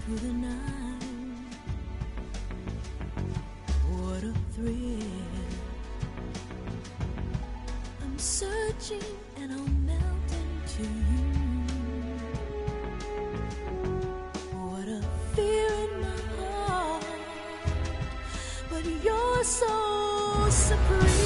through the night. What a thrill. I'm searching and I'll melt into you. What a fear in my heart, but you're so supreme.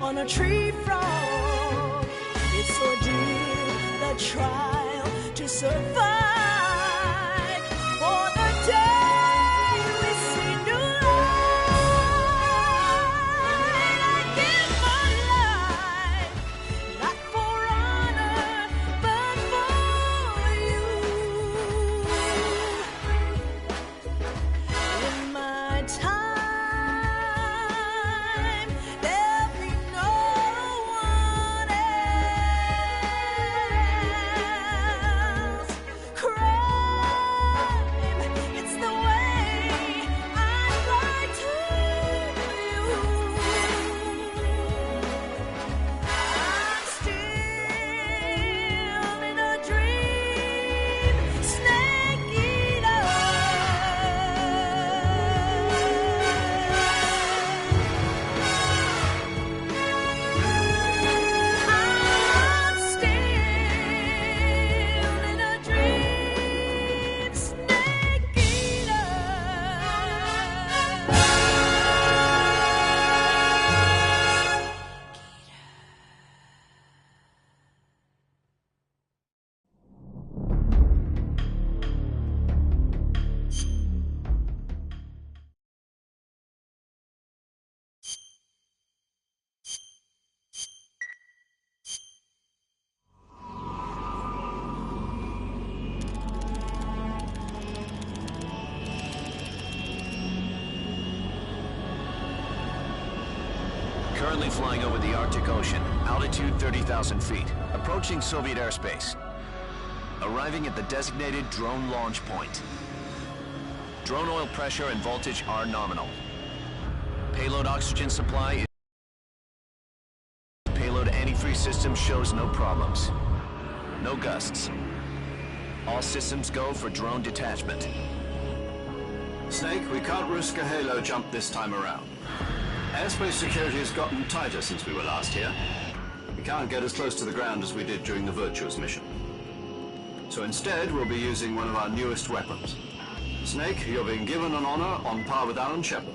A tree frog, it's ordeal, the trial to survive. For the day we see new light, I give my life, not for honor, but for you. In my time, Currently flying over the Arctic Ocean, altitude 30,000 feet, approaching Soviet airspace. Arriving at the designated drone launch point. Drone oil pressure and voltage are nominal. Payload oxygen supply is... Payload antifreeze system shows no problems. No gusts. All systems go for drone detachment. Snake, we can't risk a halo jump this time around. Airspace security has gotten tighter since we were last here. We can't get as close to the ground as we did during the Virtuous mission. So instead, we'll be using one of our newest weapons. Snake, you're being given an honor on par with Alan Shepard.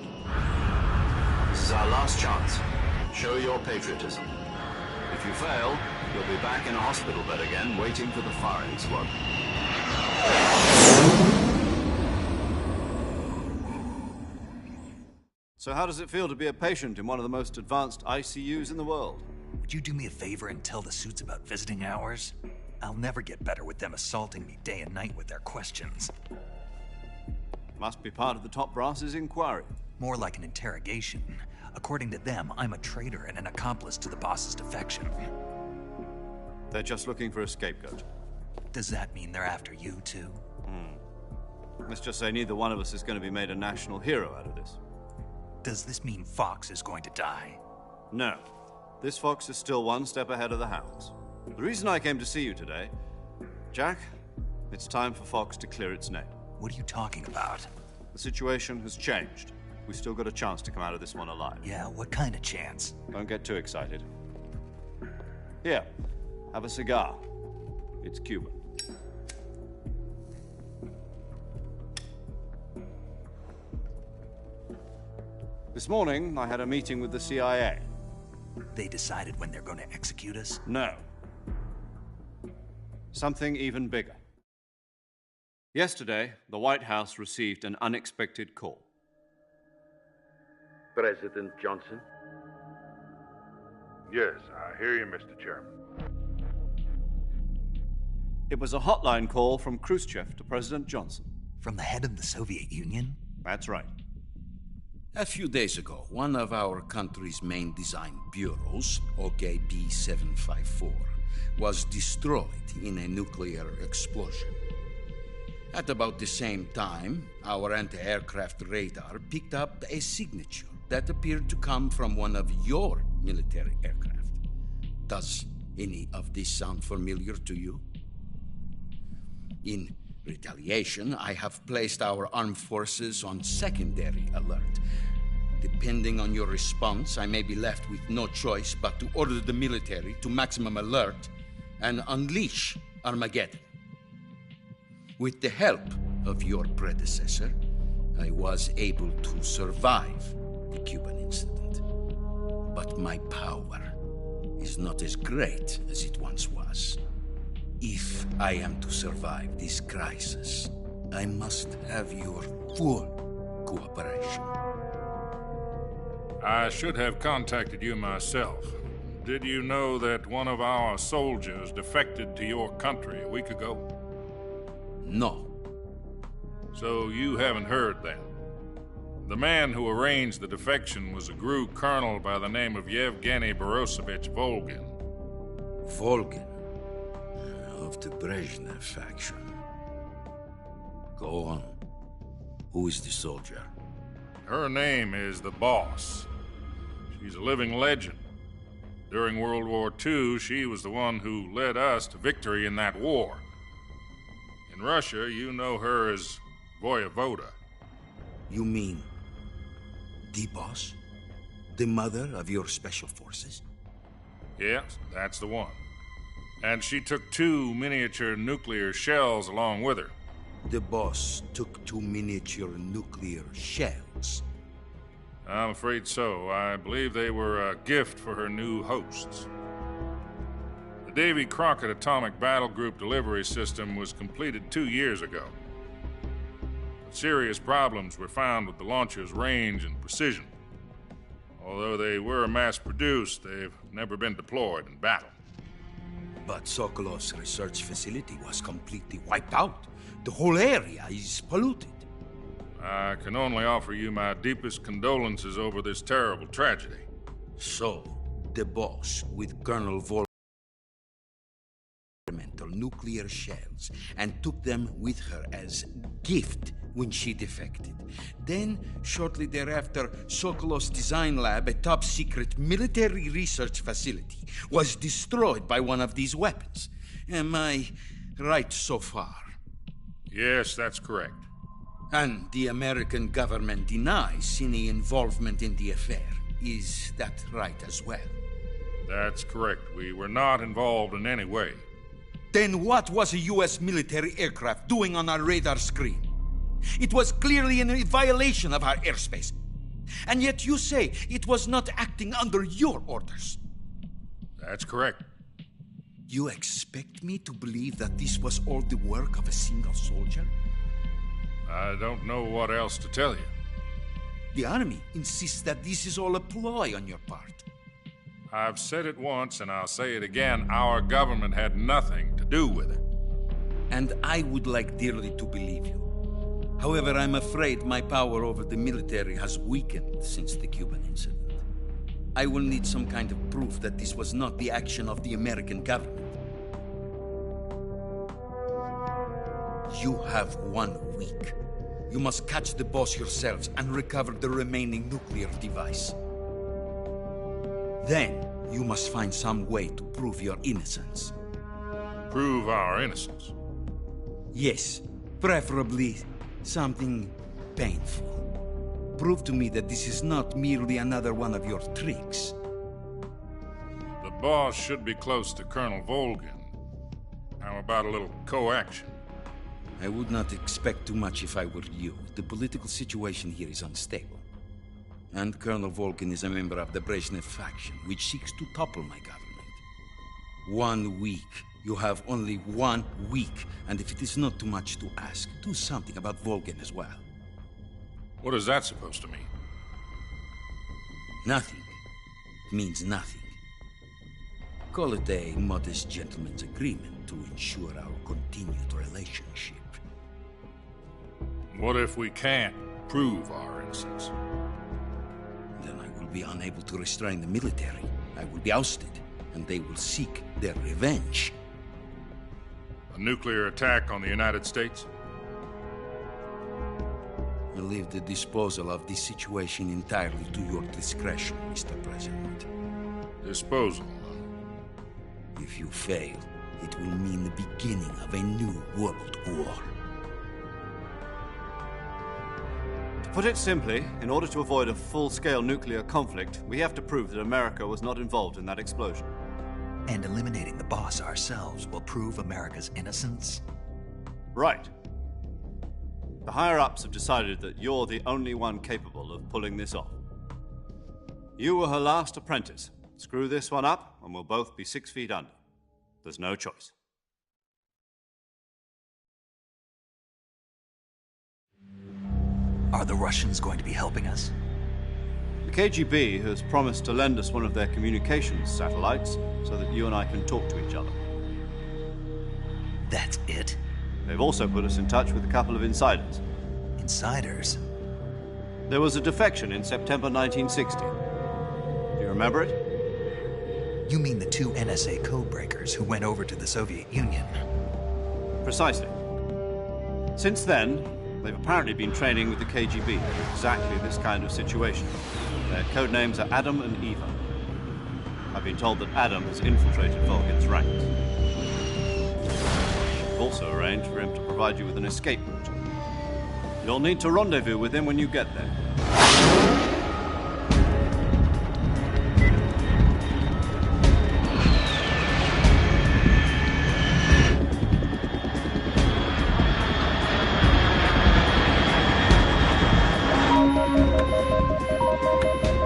This is our last chance. Show your patriotism. If you fail, you'll be back in a hospital bed again, waiting for the firing squad. So how does it feel to be a patient in one of the most advanced ICUs in the world? Would you do me a favor and tell the suits about visiting hours? I'll never get better with them assaulting me day and night with their questions. Must be part of the top brass's inquiry. More like an interrogation. According to them, I'm a traitor and an accomplice to the boss's defection. They're just looking for a scapegoat. Does that mean they're after you, too? Let's just say neither one of us is going to be made a national hero out of this. Does this mean Fox is going to die? No. This Fox is still one step ahead of the Hounds. The reason I came to see you today... Jack, it's time for Fox to clear its name. What are you talking about? The situation has changed. We've still got a chance to come out of this one alive. Yeah, what kind of chance? Don't get too excited. Here, have a cigar. It's Cuban. This morning, I had a meeting with the CIA. They decided when they're going to execute us? No. Something even bigger. Yesterday, the White House received an unexpected call. President Johnson? Yes, I hear you, Mr. Chairman. It was a hotline call from Khrushchev to President Johnson. From the head of the Soviet Union? That's right. A few days ago, one of our country's main design bureaus, OKB 754, was destroyed in a nuclear explosion. At about the same time, our anti-aircraft radar picked up a signature that appeared to come from one of your military aircraft. Does any of this sound familiar to you? In retaliation, I have placed our armed forces on secondary alert. Depending on your response, I may be left with no choice but to order the military to maximum alert and unleash Armageddon. With the help of your predecessor, I was able to survive the Cuban incident. But my power is not as great as it once was. If I am to survive this crisis, I must have your full cooperation. I should have contacted you myself. Did you know that one of our soldiers defected to your country a week ago? No. So you haven't heard then. The man who arranged the defection was a GRU colonel by the name of Yevgeny Borisovich Volgin. Volgin, of the Brezhnev faction. Go on. Who is the soldier? Her name is the Boss. She's a living legend. During World War II, she was the one who led us to victory in that war. In Russia, you know her as Voyevoda. You mean the boss? The mother of your special forces? Yes, that's the one. And she took 2 miniature nuclear shells along with her. The boss took 2 miniature nuclear shells. I'm afraid so. I believe they were a gift for her new hosts. The Davy Crockett Atomic Battle Group delivery system was completed 2 years ago. But serious problems were found with the launcher's range and precision. Although they were mass-produced, they've never been deployed in battle. But Sokolov's research facility was completely wiped out. The whole area is polluted. I can only offer you my deepest condolences over this terrible tragedy. So, the boss, with Colonel Volgin, experimental nuclear shells and took them with her as gift when she defected. Then, shortly thereafter, Sokolov's design lab, a top-secret military research facility, was destroyed by one of these weapons. Am I right so far? Yes, that's correct. And the American government denies any involvement in the affair. Is that right as well? That's correct. We were not involved in any way. Then what was a U.S. military aircraft doing on our radar screen? It was clearly in a violation of our airspace. And yet you say it was not acting under your orders. That's correct. You expect me to believe that this was all the work of a single soldier? I don't know what else to tell you. The Army insists that this is all a ploy on your part. I've said it once and I'll say it again. Our government had nothing to do with it. And I would like dearly to believe you. However, I'm afraid my power over the military has weakened since the Cuban incident. I will need some kind of proof that this was not the action of the American government. You have 1 week. You must catch the boss yourselves and recover the remaining nuclear device. Then, you must find some way to prove your innocence. Prove our innocence? Yes, preferably something painful. Prove to me that this is not merely another one of your tricks. The boss should be close to Colonel Volgin. How about a little coaction? I would not expect too much if I were you. The political situation here is unstable. And Colonel Volkin is a member of the Brezhnev faction, which seeks to topple my government. 1 week. You have only 1 week. And if it is not too much to ask, do something about Volkin as well. What is that supposed to mean? Nothing. It means nothing. Call it a modest gentleman's agreement to ensure our continued relationship. What if we can't prove our innocence? Then I will be unable to restrain the military. I will be ousted, and they will seek their revenge. A nuclear attack on the United States? I leave the disposal of this situation entirely to your discretion, Mr. President. Disposal? If you fail, it will mean the beginning of a new world war. To put it simply, in order to avoid a full-scale nuclear conflict, we have to prove that America was not involved in that explosion. And eliminating the boss ourselves will prove America's innocence? Right. The higher-ups have decided that you're the only one capable of pulling this off. You were her last apprentice. Screw this one up, and we'll both be 6 feet under. There's no choice. Are the Russians going to be helping us? The KGB has promised to lend us one of their communications satellites so that you and I can talk to each other. That's it? They've also put us in touch with a couple of insiders. Insiders? There was a defection in September 1960. Do you remember it? You mean the 2 NSA codebreakers who went over to the Soviet Union? Precisely. Since then, they've apparently been training with the KGB for exactly this kind of situation. Their code names are Adam and Eva. I've been told that Adam has infiltrated Volkin's ranks. I've also arranged for him to provide you with an escape route. You'll need to rendezvous with him when you get there.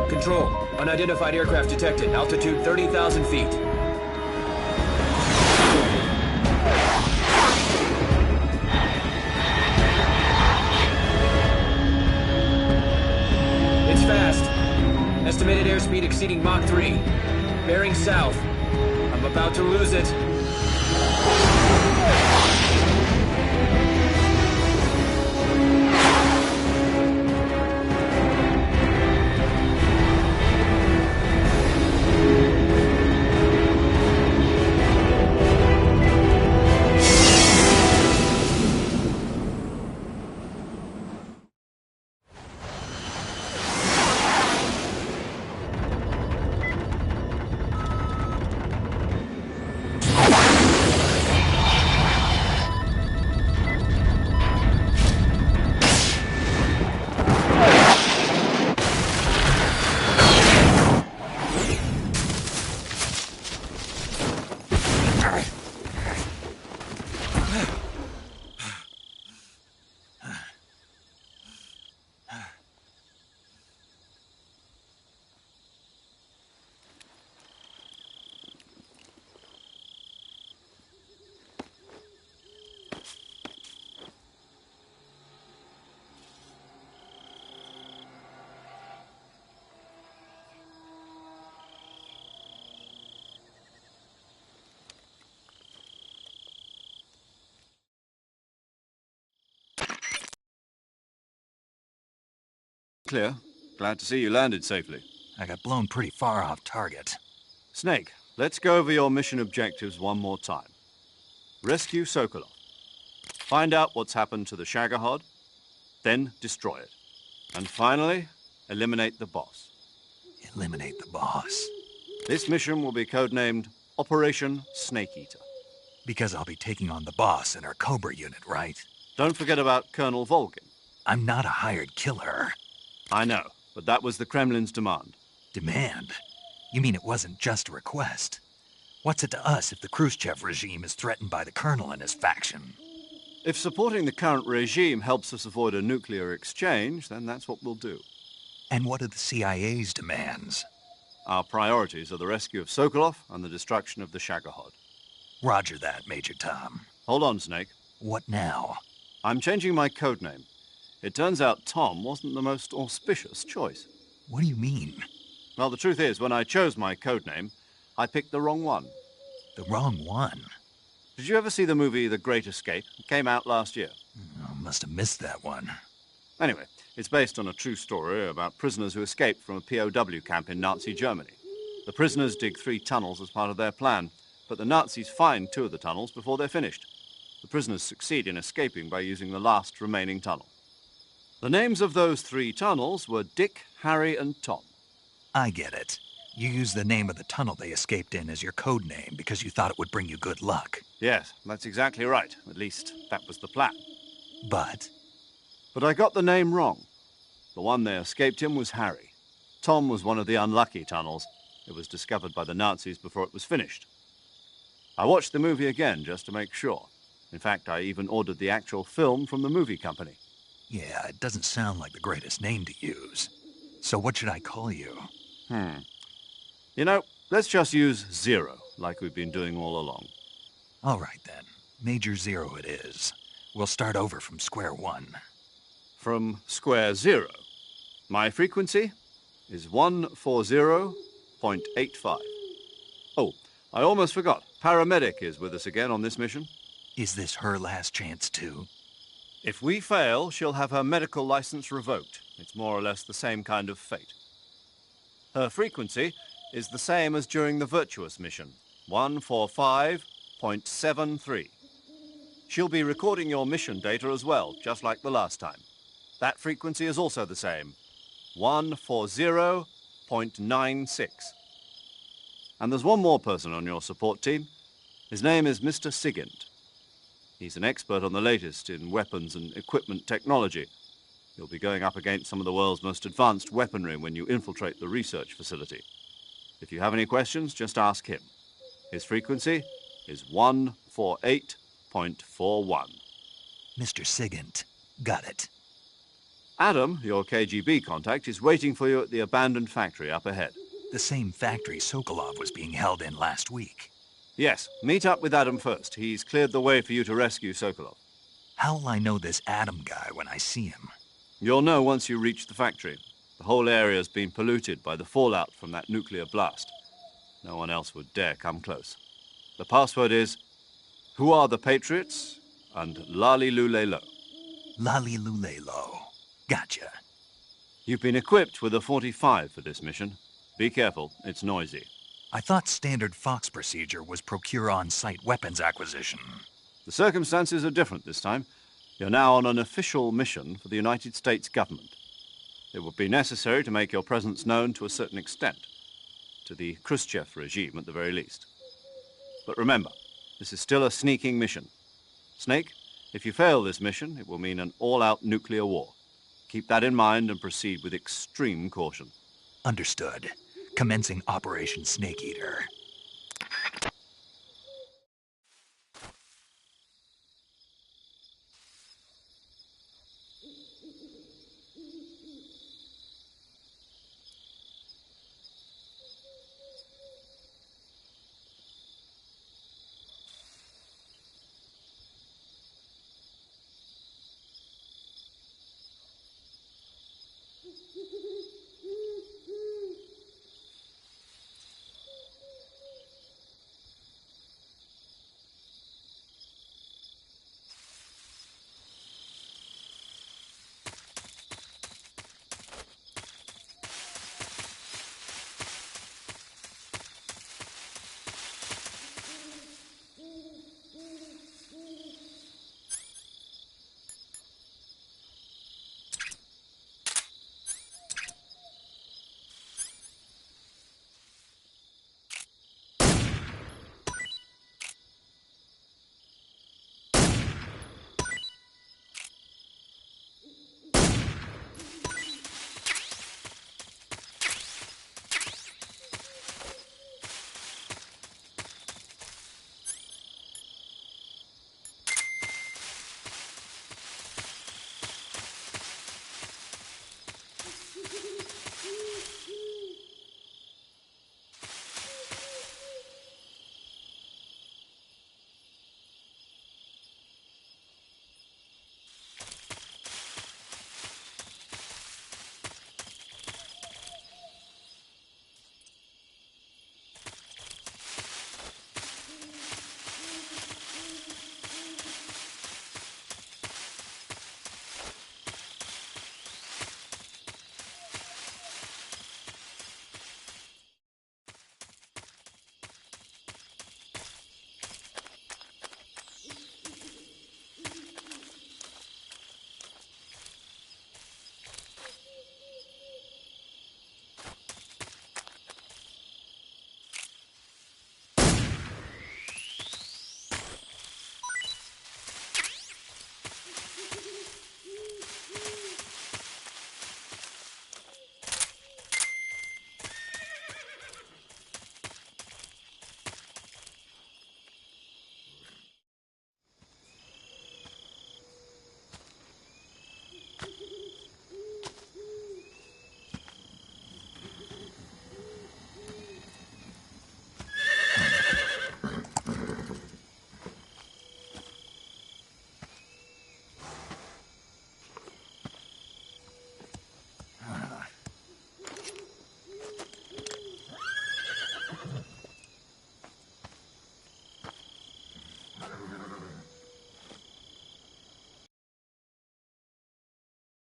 Control. Unidentified aircraft detected. Altitude 30,000 feet. It's fast. Estimated airspeed exceeding Mach 3. Bearing south. I'm about to lose it. Clear. Glad to see you landed safely. I got blown pretty far off target. Snake, let's go over your mission objectives one more time. Rescue Sokolov. Find out what's happened to the Shagohod, then destroy it. And finally, eliminate the boss. Eliminate the boss. This mission will be codenamed Operation Snake Eater. Because I'll be taking on the boss in our Cobra unit, right? Don't forget about Colonel Volkin. I'm not a hired killer. I know, but that was the Kremlin's demand. Demand? You mean it wasn't just a request? What's it to us if the Khrushchev regime is threatened by the Colonel and his faction? If supporting the current regime helps us avoid a nuclear exchange, then that's what we'll do. And what are the CIA's demands? Our priorities are the rescue of Sokolov and the destruction of the Shagohod. Roger that, Major Tom. Hold on, Snake. What now? I'm changing my codename. It turns out Tom wasn't the most auspicious choice. What do you mean? Well, the truth is, when I chose my codename, I picked the wrong one. The wrong one? Did you ever see the movie The Great Escape? It came out last year. Oh, must have missed that one. Anyway, it's based on a true story about prisoners who escaped from a POW camp in Nazi Germany. The prisoners dig 3 tunnels as part of their plan, but the Nazis find 2 of the tunnels before they're finished. The prisoners succeed in escaping by using the last remaining tunnel. The names of those 3 tunnels were Dick, Harry, and Tom. I get it. You used the name of the tunnel they escaped in as your code name because you thought it would bring you good luck. Yes, that's exactly right. At least, that was the plan. But But I got the name wrong. The one they escaped in was Harry. Tom was one of the unlucky tunnels. It was discovered by the Nazis before it was finished. I watched the movie again just to make sure. In fact, I even ordered the actual film from the movie company. yeah, it doesn't sound like the greatest name to use. So what should I call you? You know, let's just use Zero, like we've been doing all along. All right, then. Major Zero it is. We'll start over from square one. From square 0. My frequency is 140.85. Oh, I almost forgot. Paramedic is with us again on this mission. Is this her last chance, too? If we fail, she'll have her medical license revoked. It's more or less the same kind of fate. Her frequency is the same as during the Virtuous mission, 145.73. She'll be recording your mission data as well, just like the last time. That frequency is also the same, 140.96. And there's one more person on your support team. His name is Mr. Sigint. He's an expert on the latest in weapons and equipment technology. You'll be going up against some of the world's most advanced weaponry when you infiltrate the research facility. If you have any questions, just ask him. His frequency is 148.41. Mr. Sigint. Got it. Adam, your KGB contact, is waiting for you at the abandoned factory up ahead. The same factory Sokolov was being held in last week. Yes, meet up with Adam first. He's cleared the way for you to rescue Sokolov. How'll I know this Adam guy when I see him? You'll know once you reach the factory. The whole area's been polluted by the fallout from that nuclear blast. No one else would dare come close. The password is, "Who are the Patriots?" and Lali Lulelo. Lali Lulelo. Gotcha. You've been equipped with a 45 for this mission. Be careful, it's noisy. I thought standard Fox procedure was procure on-site weapons acquisition. The circumstances are different this time. You're now on an official mission for the United States government. It would be necessary to make your presence known to a certain extent, to the Khrushchev regime at the very least. But remember, this is still a sneaking mission. Snake, if you fail this mission, it will mean an all-out nuclear war. Keep that in mind and proceed with extreme caution. Understood. Commencing Operation Snake Eater.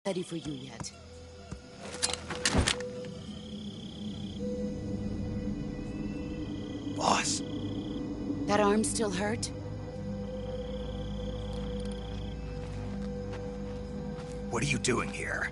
Ready for you yet. Boss. That arm still hurt? What are you doing here?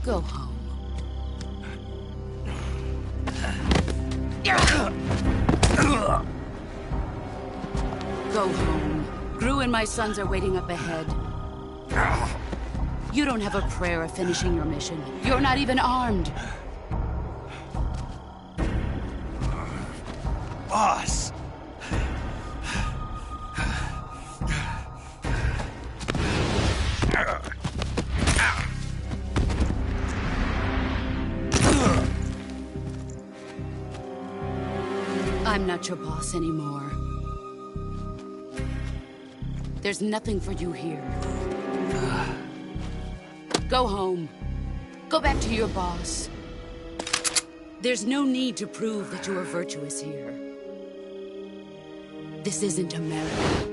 Go home. Go home. Gru and my sons are waiting up ahead. You don't have a prayer of finishing your mission. You're not even armed. Boss! I'm not your boss anymore. There's nothing for you here. Go home. Go back to your boss. There's no need to prove that you are virtuous here. This isn't America.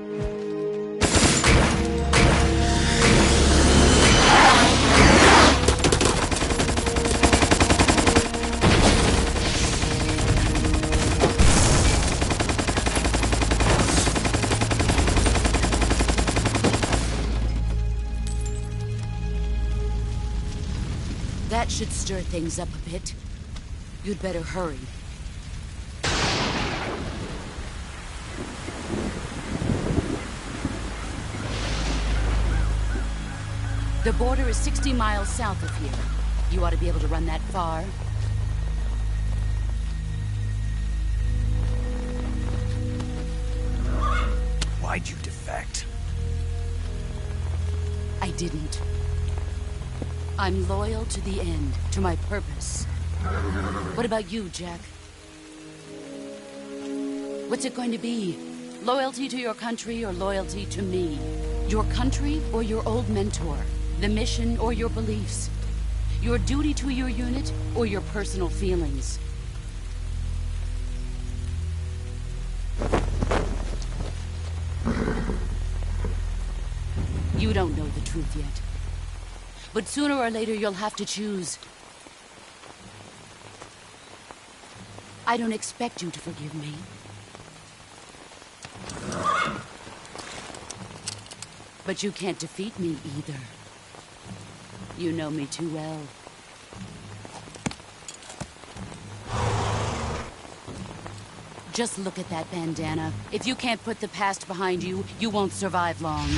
That should stir things up a bit. You'd better hurry. The border is 60 miles south of here. You ought to be able to run that far. Why'd you defect? I didn't. I'm loyal to the end, to my purpose. What about you, Jack? What's it going to be? Loyalty to your country or loyalty to me? Your country or your old mentor? The mission or your beliefs? Your duty to your unit or your personal feelings? You don't know the truth yet. But sooner or later, you'll have to choose. I don't expect you to forgive me. But you can't defeat me either. You know me too well. Just look at that bandana. If you can't put the past behind you, you won't survive long.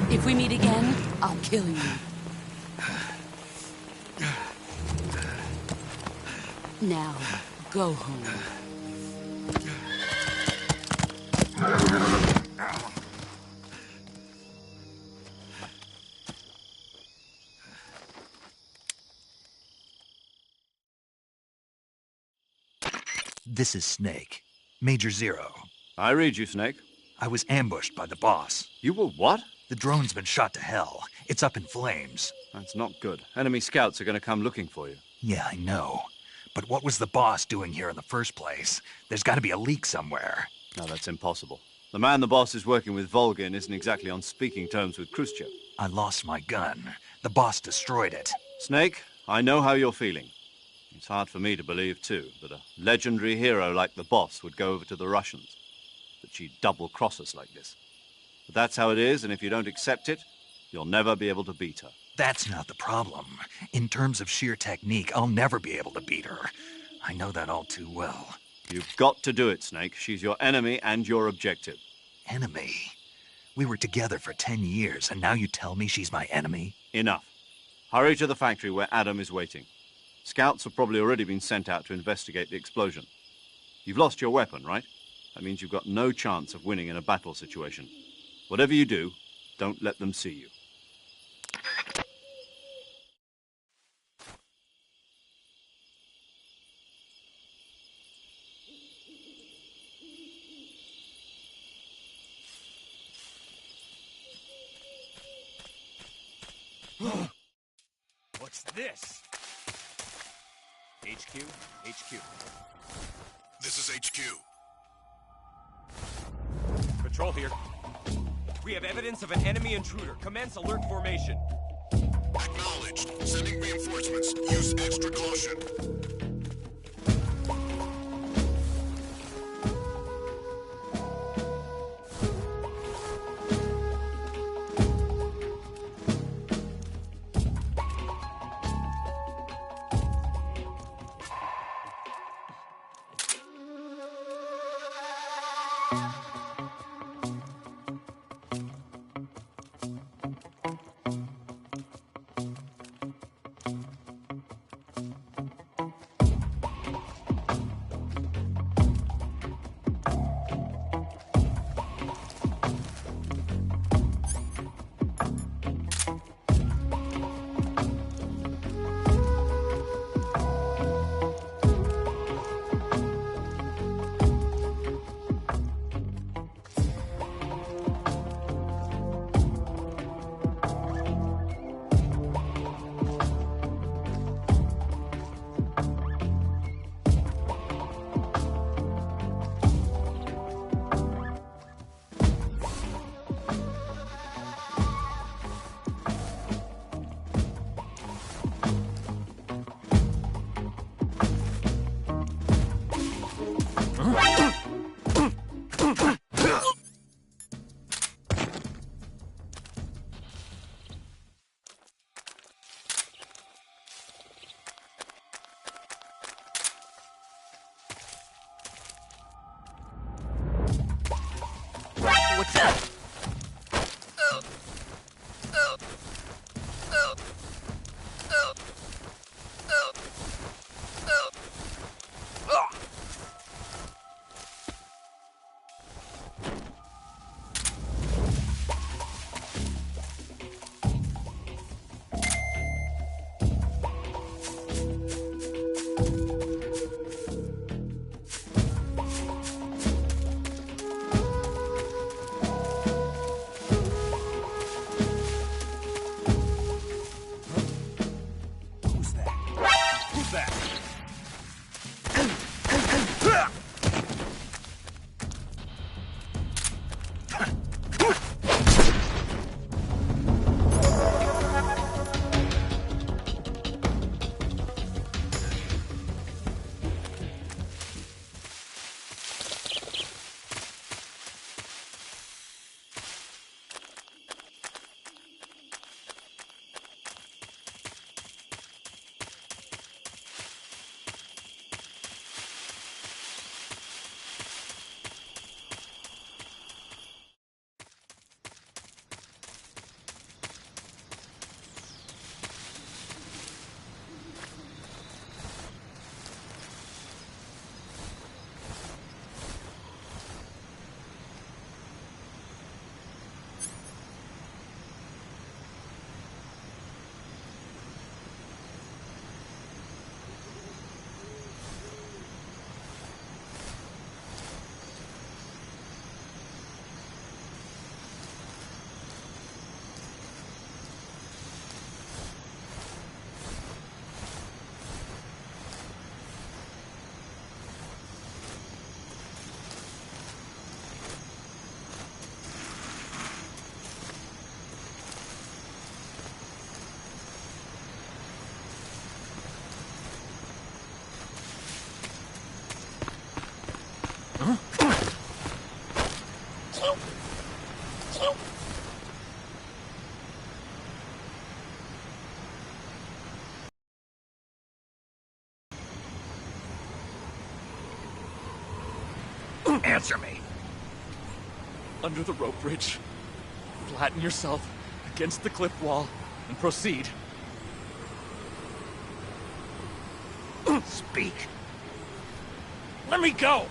If we meet again, I'll kill you. Now, go home. This is Snake. Major Zero. I read you, Snake. I was ambushed by the boss. You were what? The drone's been shot to hell. It's up in flames. That's not good. Enemy scouts are going to come looking for you. Yeah, I know. But what was the boss doing here in the first place? There's got to be a leak somewhere. No, that's impossible. The man the boss is working with, Volgin, isn't exactly on speaking terms with Khrushchev. I lost my gun. The boss destroyed it. Snake, I know how you're feeling. It's hard for me to believe, too, that a legendary hero like the boss would go over to the Russians. That she'd double-cross us like this. But that's how it is, and if you don't accept it, you'll never be able to beat her. That's not the problem. In terms of sheer technique, I'll never be able to beat her. I know that all too well. You've got to do it, Snake. She's your enemy and your objective. Enemy? We were together for 10 years, and now you tell me she's my enemy? Enough. Hurry to the factory where Adam is waiting. Scouts have probably already been sent out to investigate the explosion. You've lost your weapon, right? That means you've got no chance of winning in a battle situation. Whatever you do, don't let them see you. What's this? HQ? HQ. This is HQ. Patrol here. We have evidence of an enemy intruder. Commence alert formation. Acknowledged. Sending reinforcements. Use extra caution. What's up? Answer me. Under the rope bridge. Flatten yourself against the cliff wall and proceed. Speak. Let me go!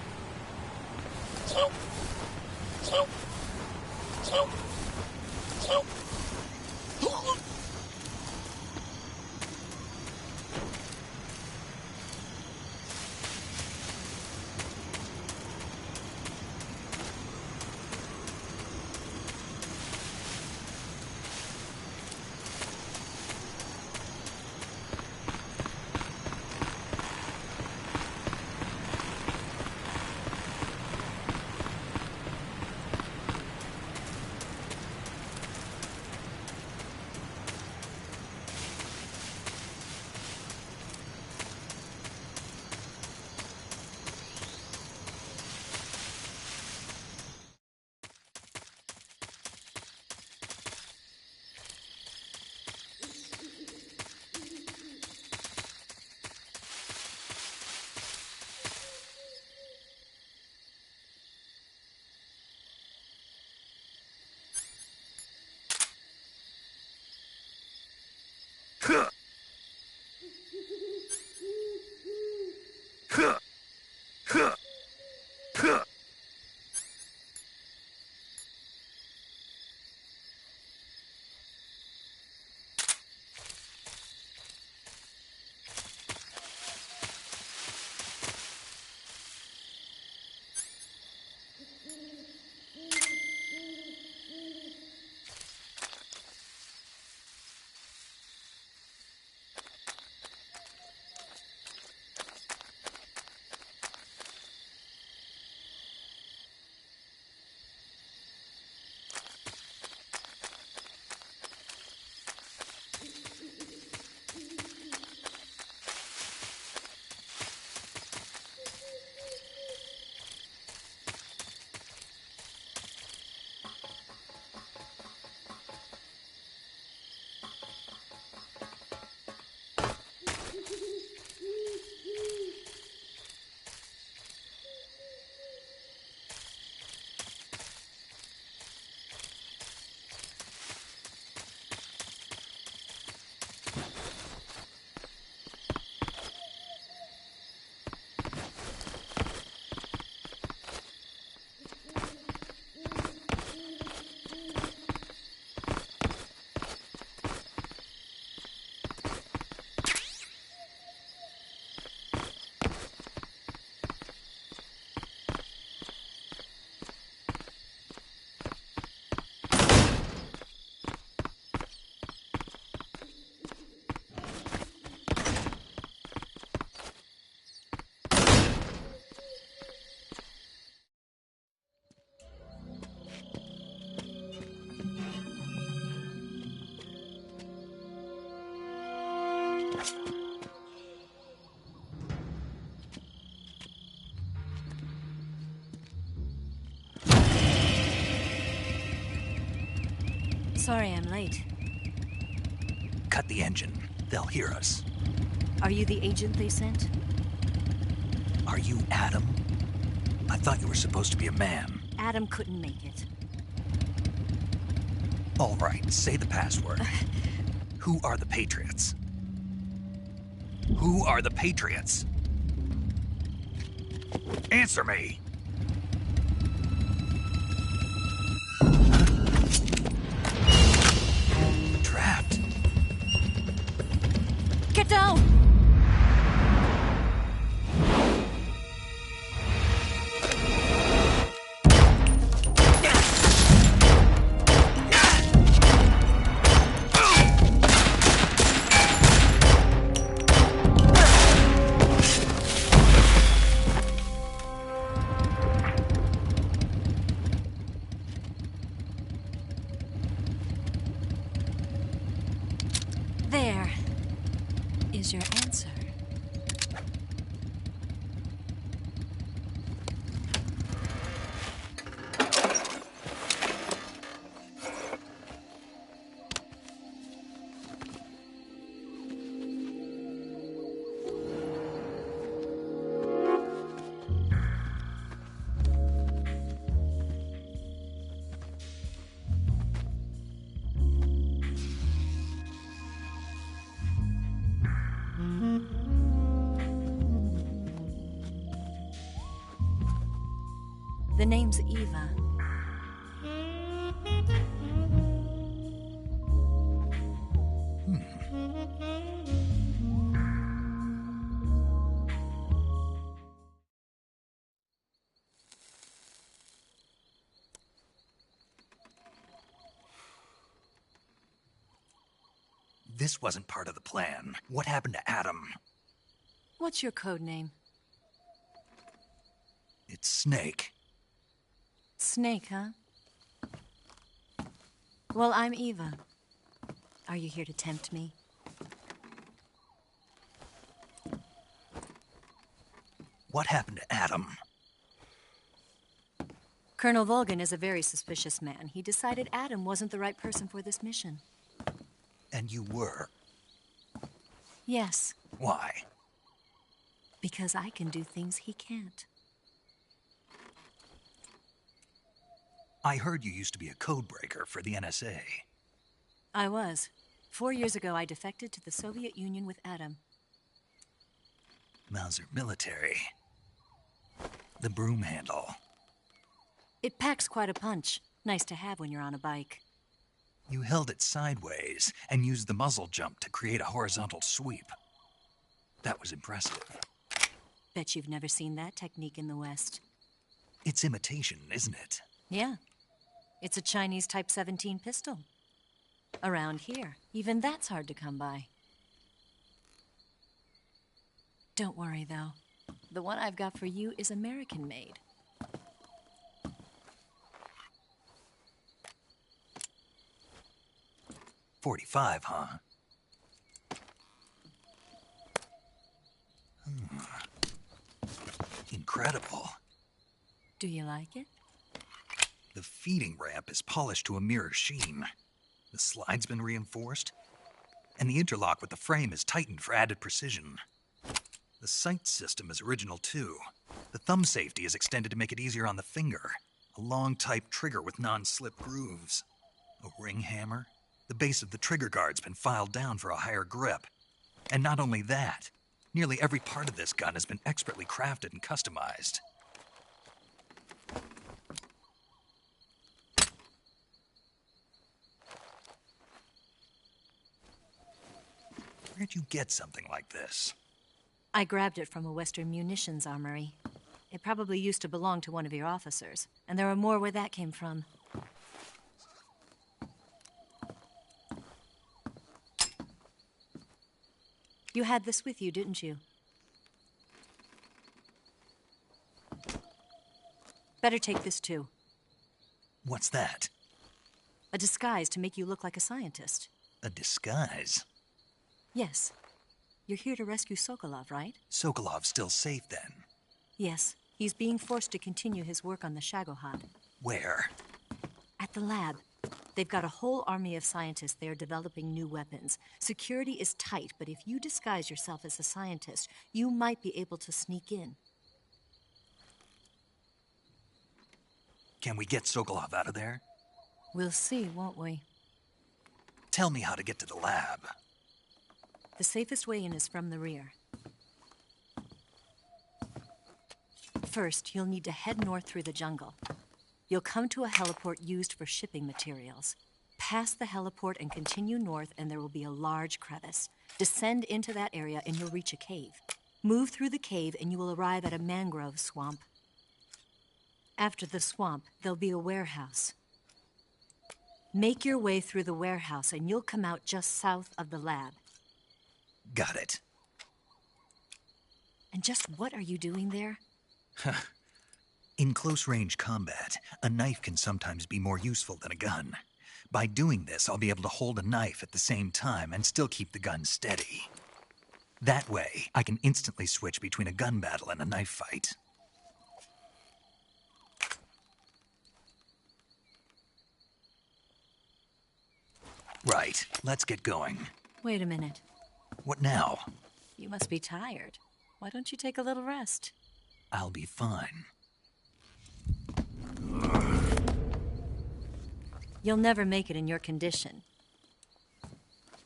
Sorry I'm late. Cut the engine. They'll hear us. Are you the agent they sent? Are you Adam? I thought you were supposed to be a man. Adam couldn't make it. All right, say the password. Who are the Patriots? Who are the Patriots? Answer me! Trapped. Get down! There is your answer. The name's Eva. This wasn't part of the plan. What happened to Adam? What's your code name? It's Snake. Snake, huh? Well, I'm Eva. Are you here to tempt me? What happened to Adam? Colonel Volgin is a very suspicious man. He decided Adam wasn't the right person for this mission. And you were? Yes, Why? because I can do things he can't. I heard you used to be a codebreaker for the NSA. I was. 4 years ago, I defected to the Soviet Union with Adam. Mauser military. The broom handle. It packs quite a punch. Nice to have when you're on a bike. You held it sideways and used the muzzle jump to create a horizontal sweep. That was impressive. Bet you've never seen that technique in the West. It's imitation, isn't it? Yeah. It's a Chinese Type 17 pistol. Around here, even that's hard to come by. Don't worry, though. The one I've got for you is American-made. .45, huh? Incredible. Do you like it? The feeding ramp is polished to a mirror sheen. The slide's been reinforced, and the interlock with the frame is tightened for added precision. The sight system is original too. The thumb safety is extended to make it easier on the finger. A long type trigger with non-slip grooves. A ring hammer. The base of the trigger guard's been filed down for a higher grip. And not only that, nearly every part of this gun has been expertly crafted and customized. Where'd you get something like this? I grabbed it from a Western munitions armory. It probably used to belong to one of your officers, and there are more where that came from. You had this with you, didn't you? Better take this too. What's that? A disguise to make you look like a scientist. A disguise? Yes. You're here to rescue Sokolov, right? Sokolov's still safe then. Yes. He's being forced to continue his work on the Shagohod. Where? At the lab. They've got a whole army of scientists there developing new weapons. Security is tight, but if you disguise yourself as a scientist, you might be able to sneak in. Can we get Sokolov out of there? We'll see, won't we? Tell me how to get to the lab. The safest way in is from the rear. First, you'll need to head north through the jungle. You'll come to a heliport used for shipping materials. Pass the heliport and continue north, and there will be a large crevice. Descend into that area, and you'll reach a cave. Move through the cave, and you will arrive at a mangrove swamp. After the swamp, there'll be a warehouse. Make your way through the warehouse, and you'll come out just south of the lab. Got it. And just what are you doing there? In close-range combat, a knife can sometimes be more useful than a gun. By doing this, I'll be able to hold a knife at the same time and still keep the gun steady. That way, I can instantly switch between a gun battle and a knife fight. Right, let's get going. Wait a minute. What now? You must be tired. Why don't you take a little rest? I'll be fine. You'll never make it in your condition.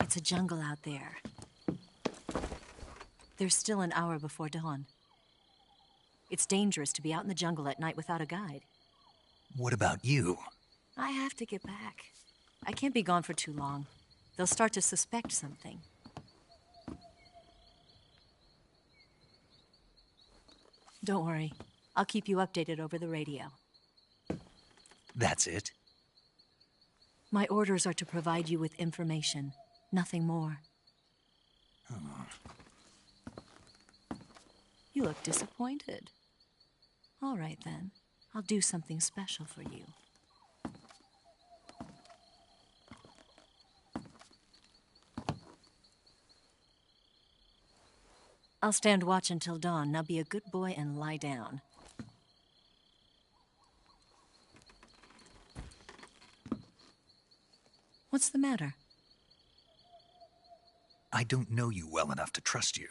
It's a jungle out there. There's still an hour before dawn. It's dangerous to be out in the jungle at night without a guide. What about you? I have to get back. I can't be gone for too long. They'll start to suspect something. Don't worry. I'll keep you updated over the radio. That's it? My orders are to provide you with information. Nothing more. You look disappointed. All right, then. I'll do something special for you. I'll stand watch until dawn. Now be a good boy and lie down. What's the matter? I don't know you well enough to trust you.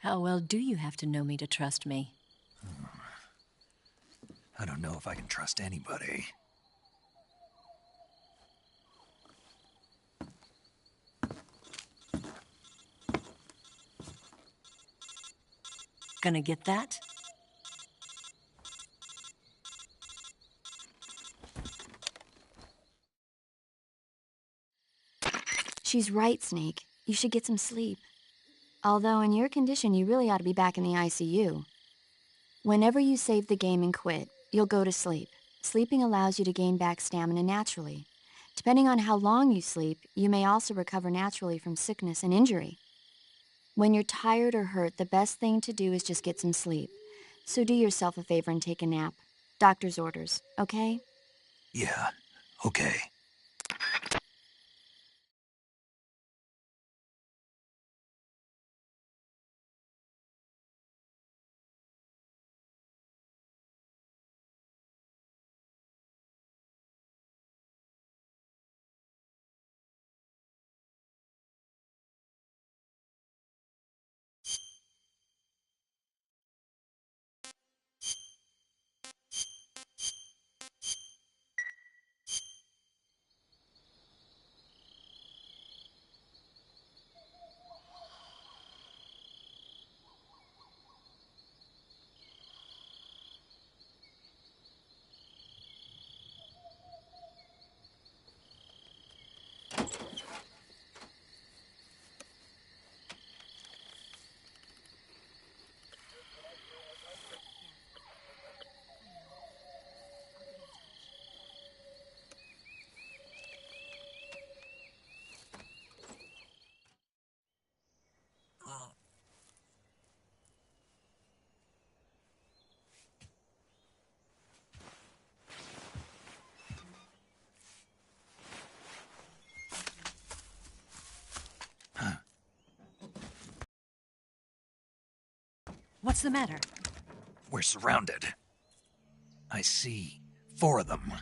How well do you have to know me to trust me? I don't know if I can trust anybody. Gonna get that? She's right, Snake. You should get some sleep. Although in your condition, you really ought to be back in the ICU. Whenever you save the game and quit, you'll go to sleep. Sleeping allows you to gain back stamina naturally. Depending on how long you sleep, you may also recover naturally from sickness and injury. When you're tired or hurt, the best thing to do is just get some sleep. So do yourself a favor and take a nap. Doctor's orders, okay? Yeah, okay. What's the matter? We're surrounded. I see 4 of them.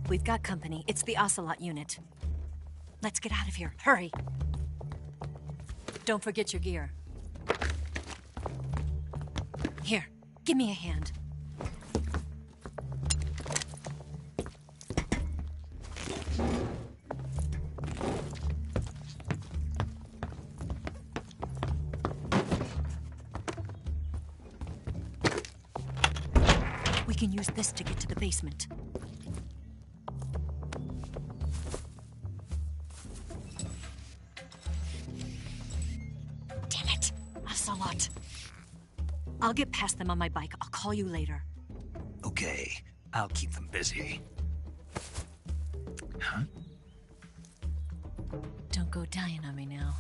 We've got company. It's the Ocelot unit. Let's get out of here. Hurry! Don't forget your gear. Here, give me a hand. We can use this to get to the basement. Damn it! Ocelot. I'll get past them on my bike. I'll call you later. Okay, I'll keep them busy. Huh? Don't go dying on me now.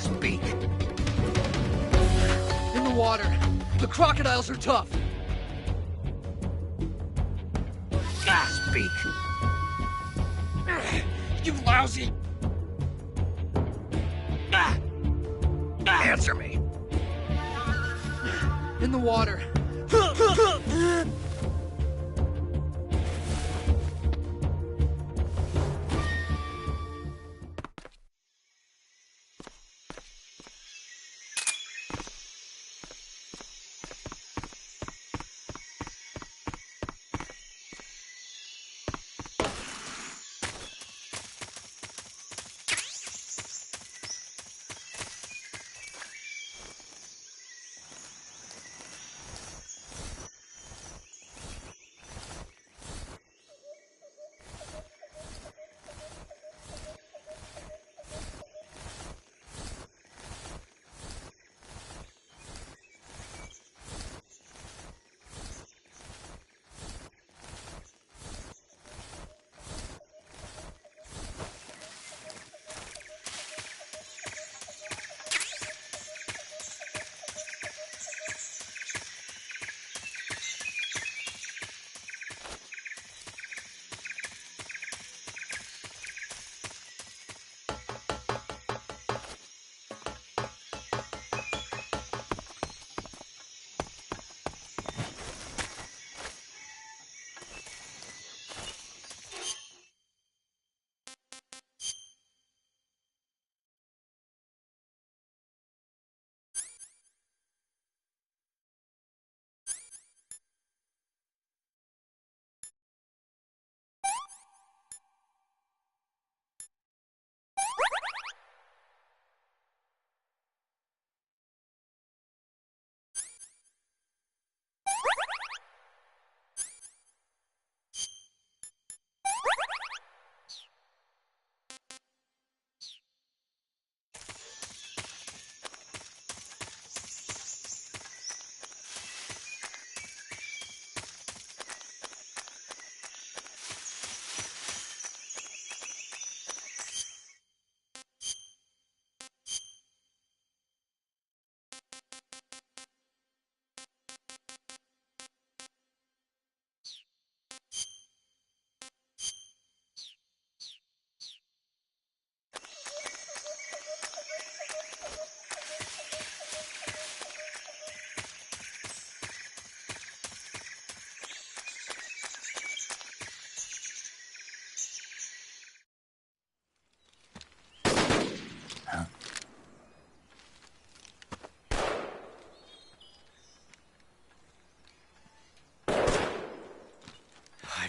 Speak. In the water. The crocodiles are tough. Speak. You lousy... Answer me. In the water.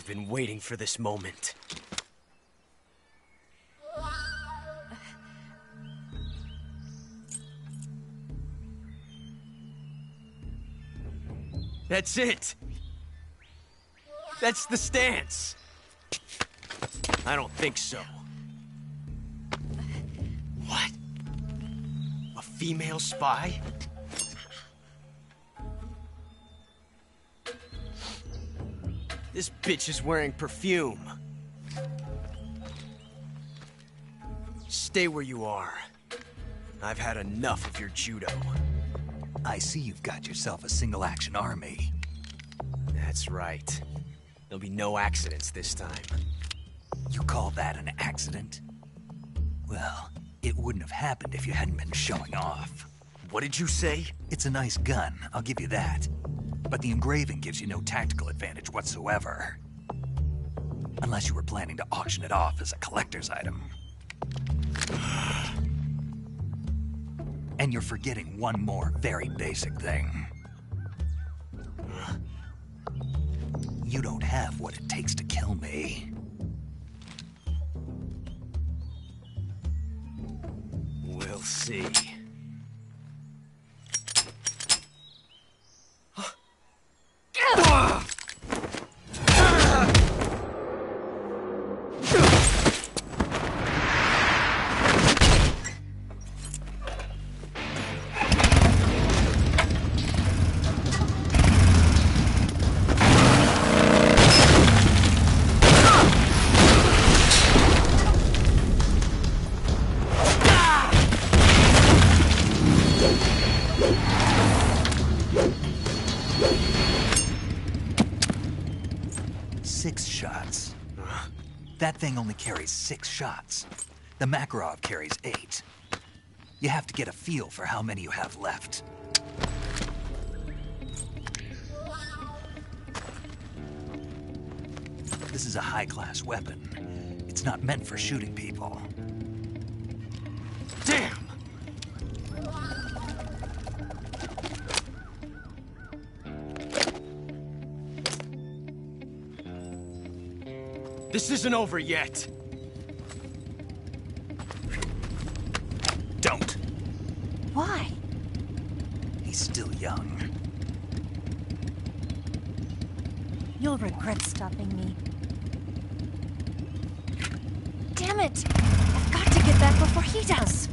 I've been waiting for this moment. That's it! That's the stance! I don't think so. What? A female spy? This bitch is wearing perfume. Stay where you are. I've had enough of your judo. I see you've got yourself a single-action army. That's right. There'll be no accidents this time. You call that an accident? Well, it wouldn't have happened if you hadn't been showing off. What did you say? It's a nice gun, I'll give you that. But the engraving gives you no tactical advantage whatsoever. Unless you were planning to auction it off as a collector's item. And you're forgetting one more very basic thing. You don't have what it takes to kill me. We'll see. That thing only carries 6 shots. The Makarov carries 8. You have to get a feel for how many you have left. This is a high-class weapon. It's not meant for shooting people. Damn! This isn't over yet. Don't. Why? He's still young. You'll regret stopping me. Damn it! I've got to get back before he does.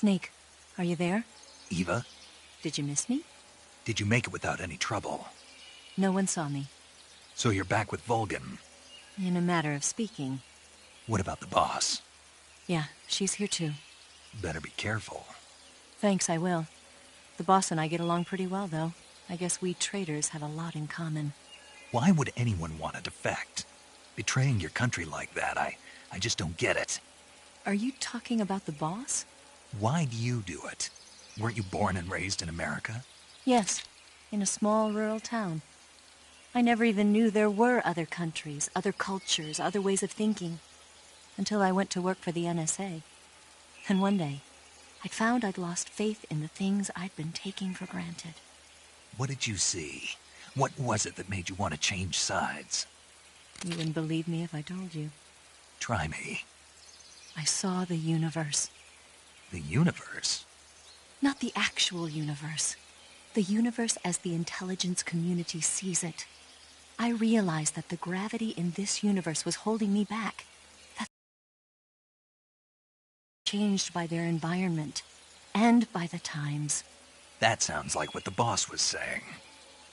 Snake, are you there? Eva, Did you miss me? did you make it without any trouble? No one saw me. So you're back with Vulcan. In a matter of speaking. What about the boss? Yeah, she's here too. Better be careful. Thanks, I will. The boss and I get along pretty well, though. I guess we traitors have a lot in common. Why would anyone want to defect? Betraying your country like that, I just don't get it. Are you talking about the boss? Why do you do it? Weren't you born and raised in America? Yes, in a small rural town. I never even knew there were other countries, other cultures, other ways of thinking, until I went to work for the NSA. And one day, I found I'd lost faith in the things I'd been taking for granted. What did you see? What was it that made you want to change sides? You wouldn't believe me if I told you. Try me. I saw the universe. The universe? Not the actual universe. The universe as the intelligence community sees it. I realized that the gravity in this universe was holding me back. That changed by their environment and by the times. That sounds like what the boss was saying.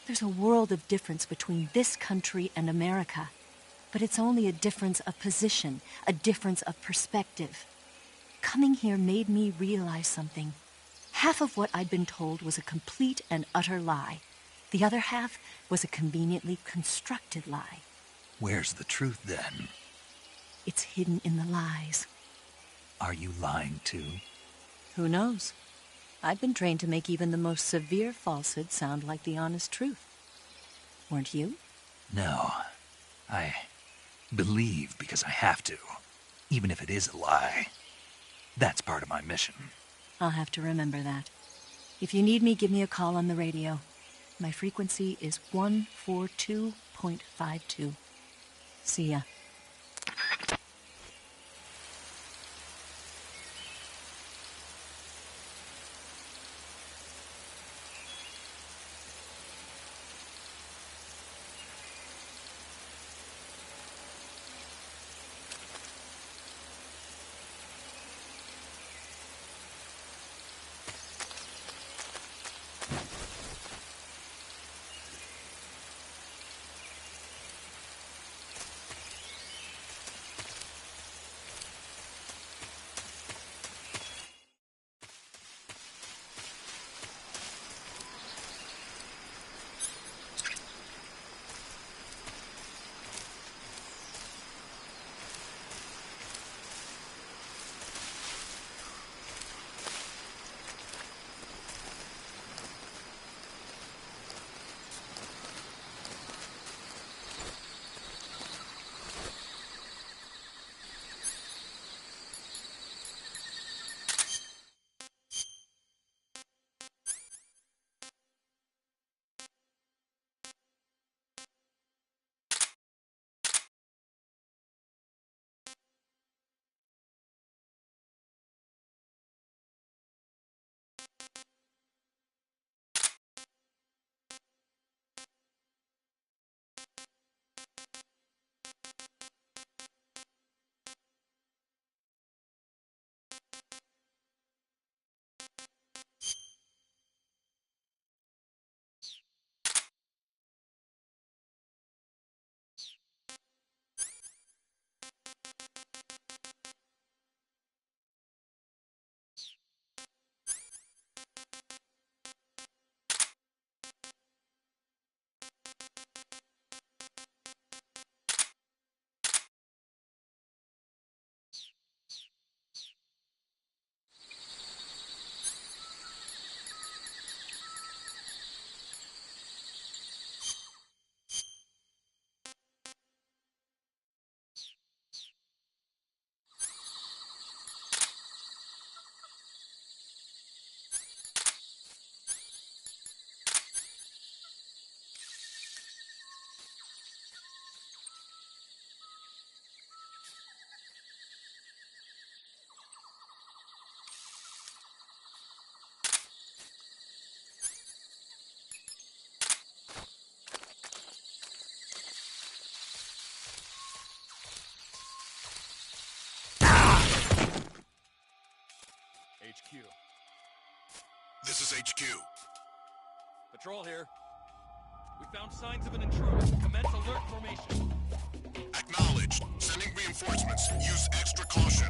There's a world of difference between this country and America. But it's only a difference of position, a difference of perspective. Coming here made me realize something. Half of what I'd been told was a complete and utter lie. The other half was a conveniently constructed lie. Where's the truth, then? It's hidden in the lies. Are you lying, too? Who knows? I've been trained to make even the most severe falsehood sound like the honest truth. Weren't you? No. I believe because I have to, even if it is a lie. That's part of my mission. I'll have to remember that. If you need me, give me a call on the radio. My frequency is 142.52. See ya. HQ. This is HQ. Patrol here. We found signs of an intruder. Commence alert formation. Acknowledged. Sending reinforcements. Use extra caution.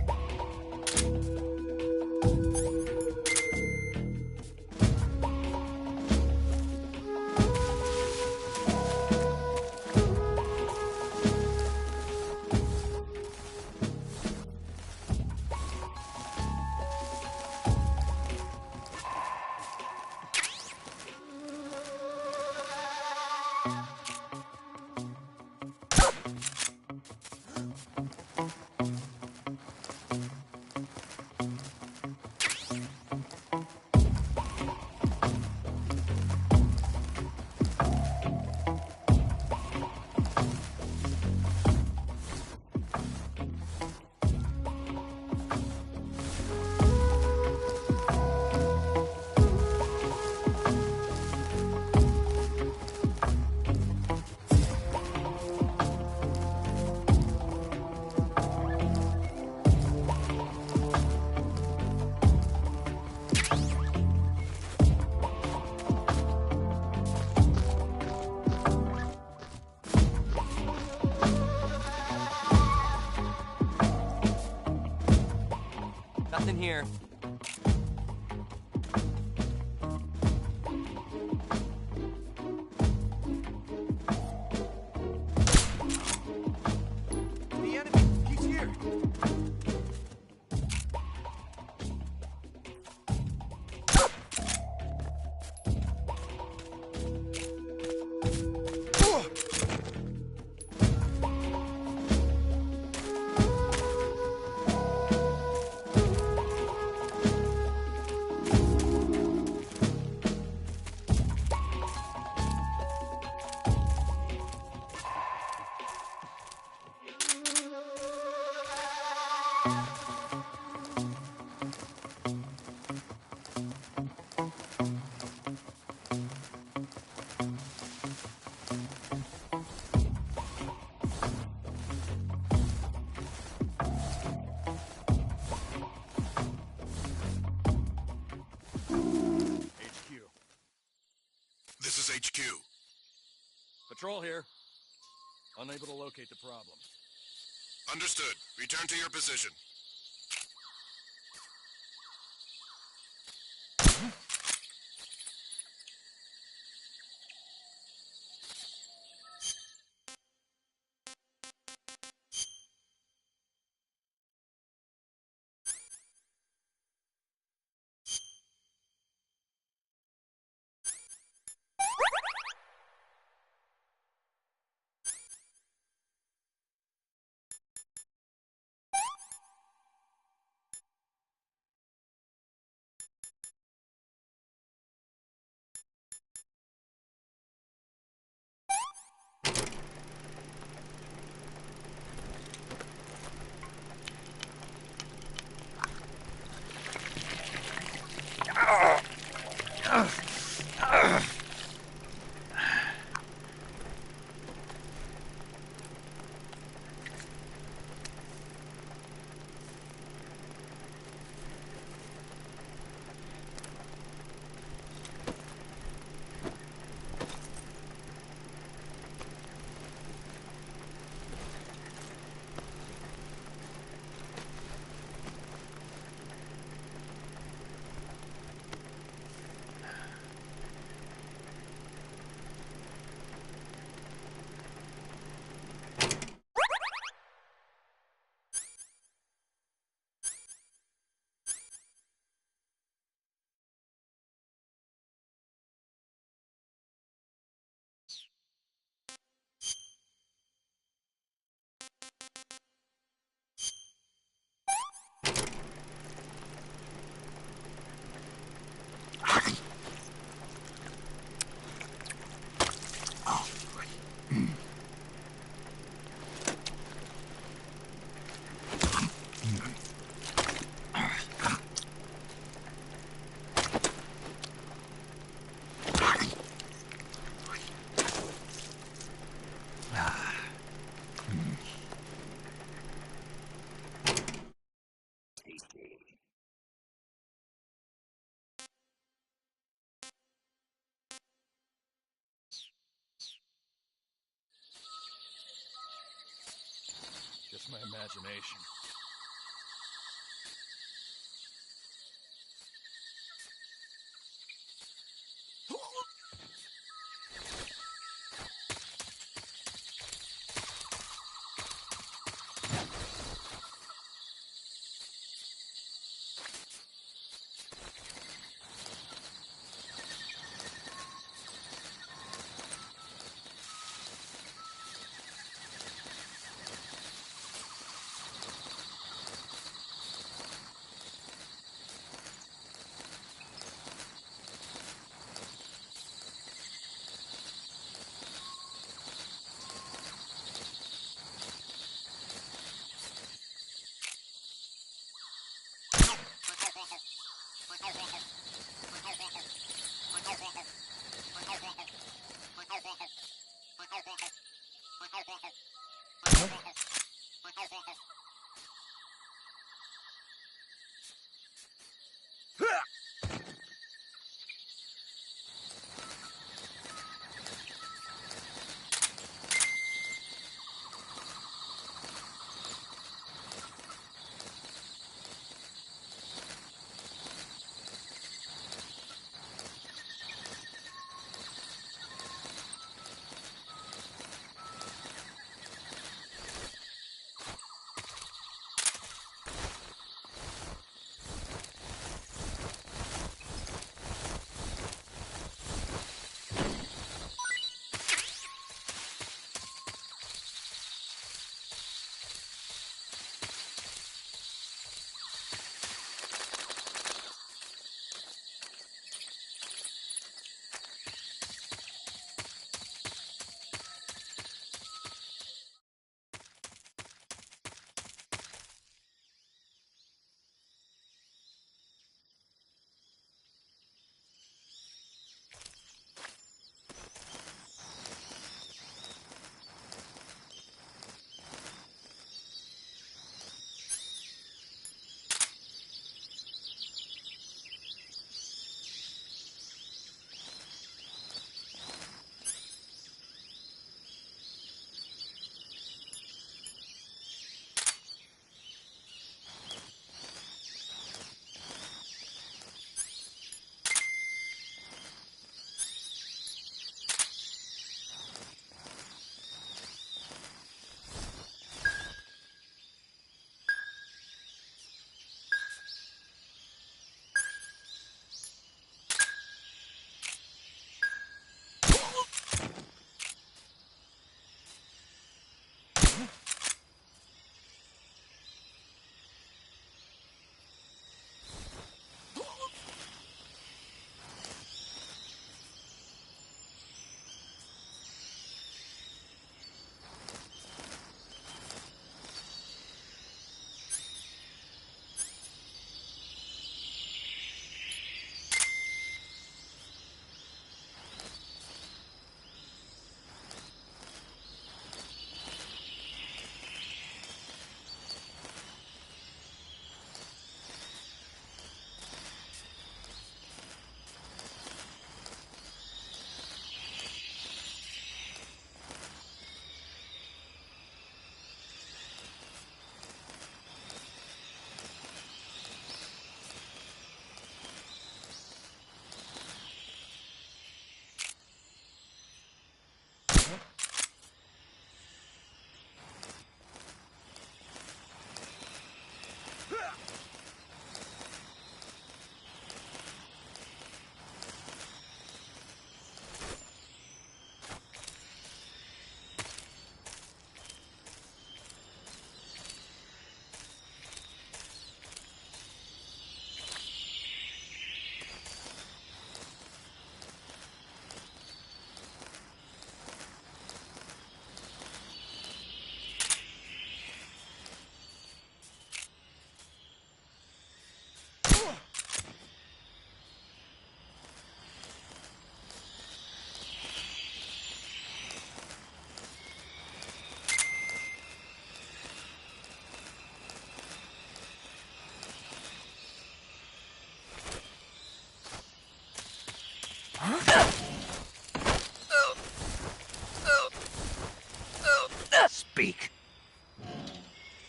Nothing here. The enemy! He's here! This is HQ. Patrol here. Unable to locate the problem. Understood. Return to your position. just my imagination.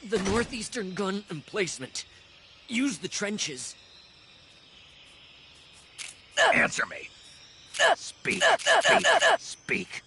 The northeastern gun emplacement. Use the trenches. Answer me. Speak, speak, speak.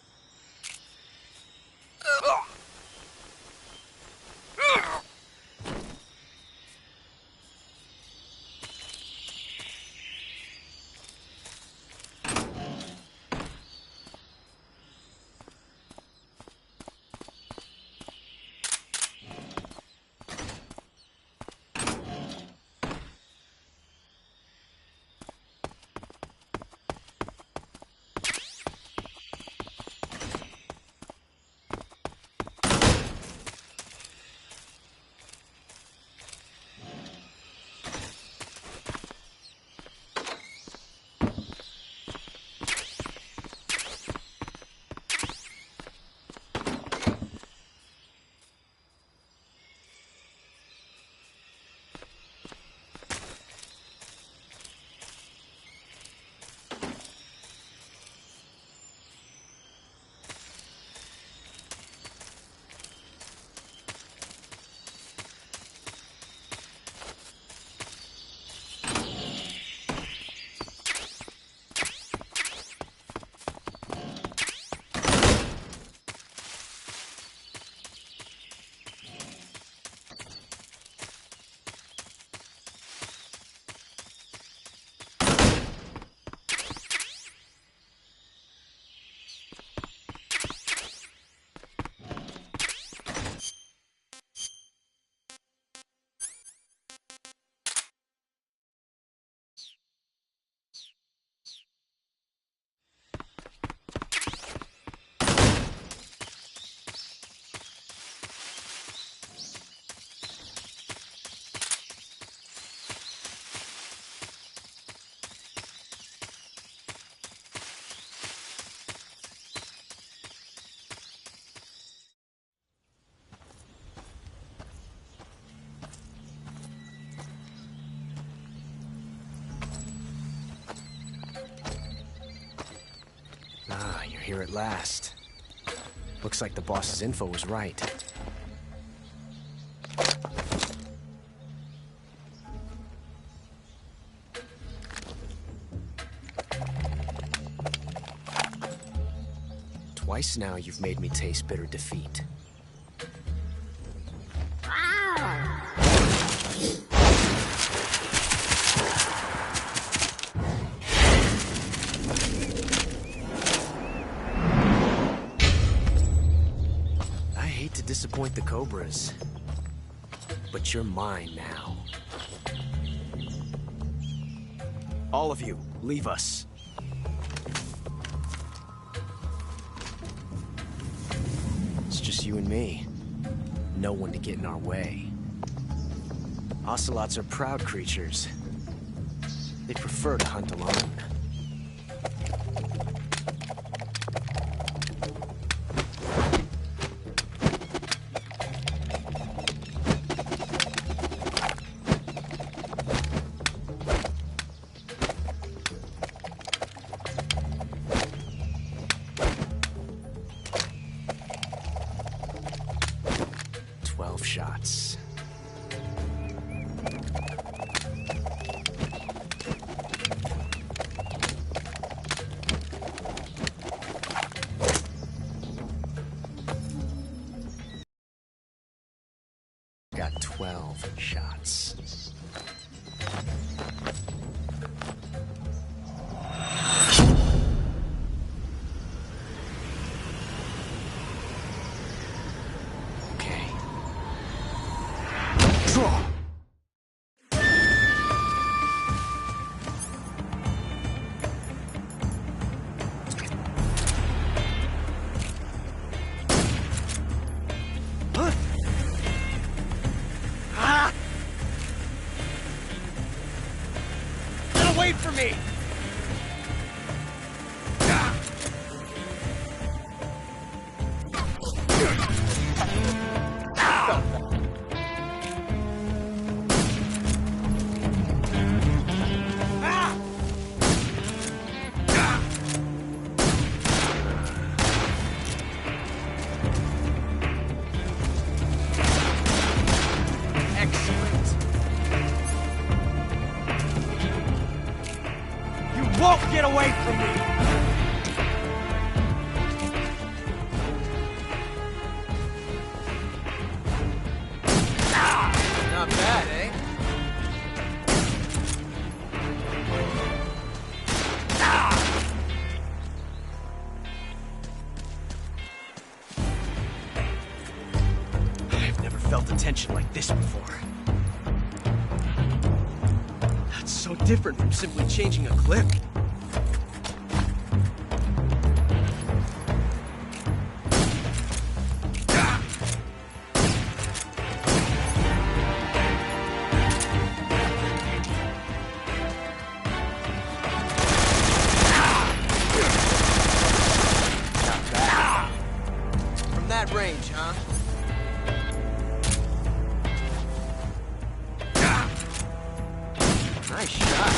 Ah, you're here at last. Looks like the boss's info was right. Twice now you've made me taste bitter defeat. Disappoint the Cobras, but you're mine now. All of you, leave us. It's just you and me. No one to get in our way. Ocelots are proud creatures. They prefer to hunt alone. Shots. Got 12 shots. Wait for me! Excellent. You won't get away from me! Not bad, eh? I've never felt a tension like this before. That's so different from simply changing a clip. Range, huh? Nice shot.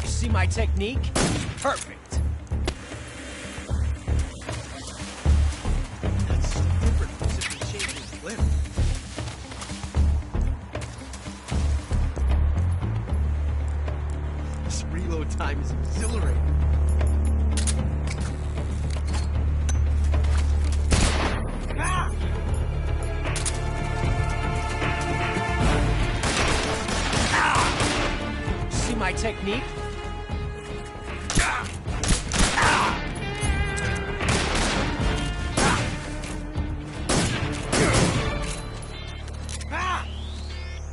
You see my technique? Perfect. Time is exhilarating. See my technique?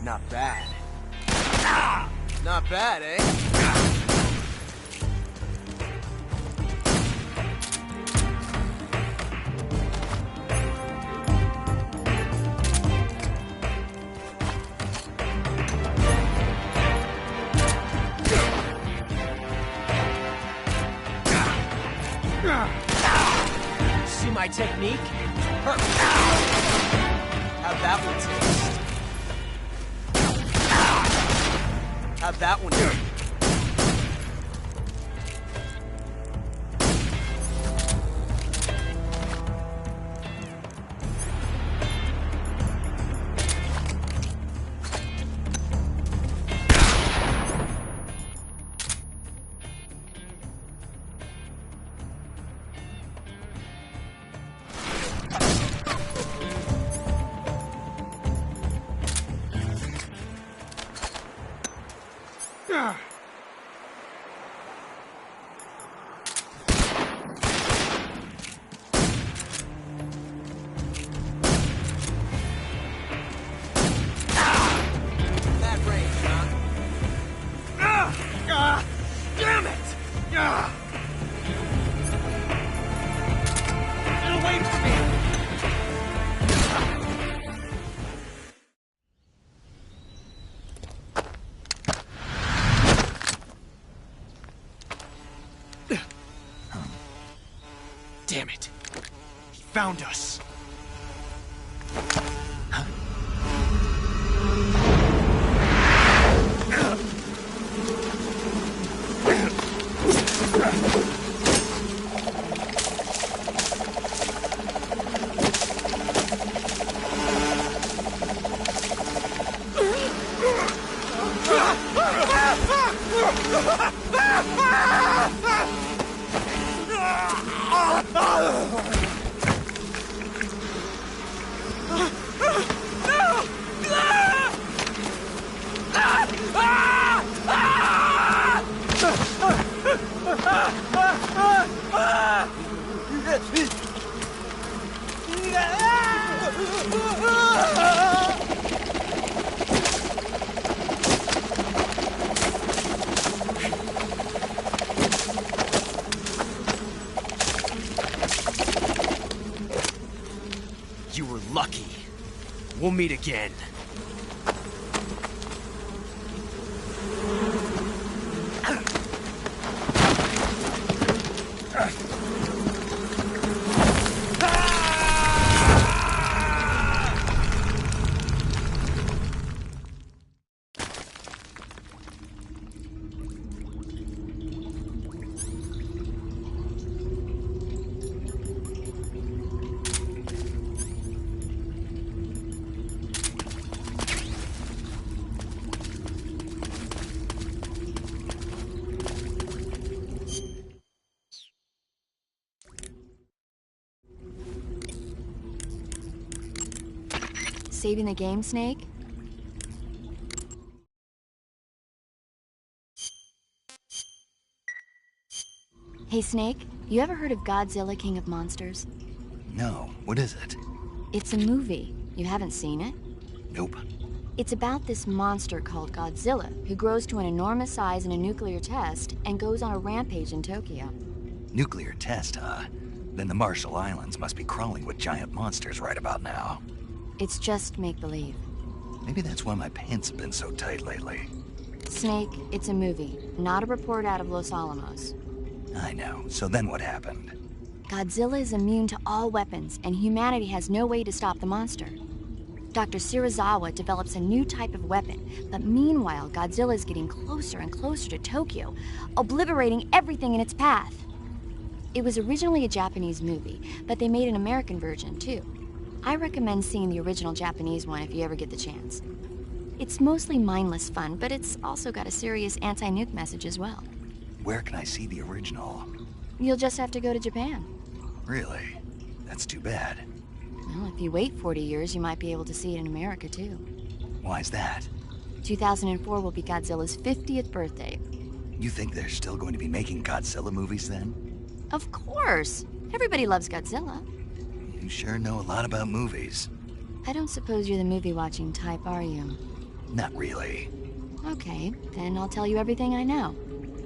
Not bad. Not bad, eh? See my technique? Perfect. How'd that one taste? How'd that one taste? Damn it! Get away from me! Damn it. He found us. You were lucky. We'll meet again. saving the game, Snake? Hey, Snake, you ever heard of Godzilla King of Monsters? No, what is it? It's a movie. You haven't seen it? Nope. It's about this monster called Godzilla, who grows to an enormous size in a nuclear test and goes on a rampage in Tokyo. Nuclear test, huh? Then the Marshall Islands must be crawling with giant monsters right about now. It's just make-believe. Maybe that's why my pants have been so tight lately. Snake, it's a movie, not a report out of Los Alamos. I know. So then what happened? Godzilla is immune to all weapons, and humanity has no way to stop the monster. Dr. Shirazawa develops a new type of weapon, but meanwhile, Godzilla is getting closer and closer to Tokyo, obliterating everything in its path. It was originally a Japanese movie, but they made an American version, too. I recommend seeing the original Japanese one if you ever get the chance. It's mostly mindless fun, but it's also got a serious anti-nuke message as well. Where can I see the original? You'll just have to go to Japan. Really? That's too bad. Well, if you wait 40 years, you might be able to see it in America, too. Why's that? 2004 will be Godzilla's 50th birthday. You think they're still going to be making Godzilla movies then? Of course! Everybody loves Godzilla. You sure know a lot about movies. I don't suppose you're the movie-watching type, are you? Not really. Okay, then I'll tell you everything I know.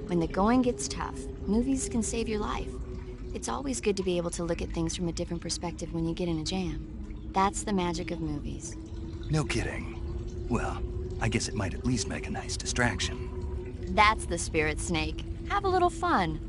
When the going gets tough, movies can save your life. It's always good to be able to look at things from a different perspective when you get in a jam. That's the magic of movies. No kidding. Well, I guess it might at least make a nice distraction. That's the spirit, Snake. Have a little fun.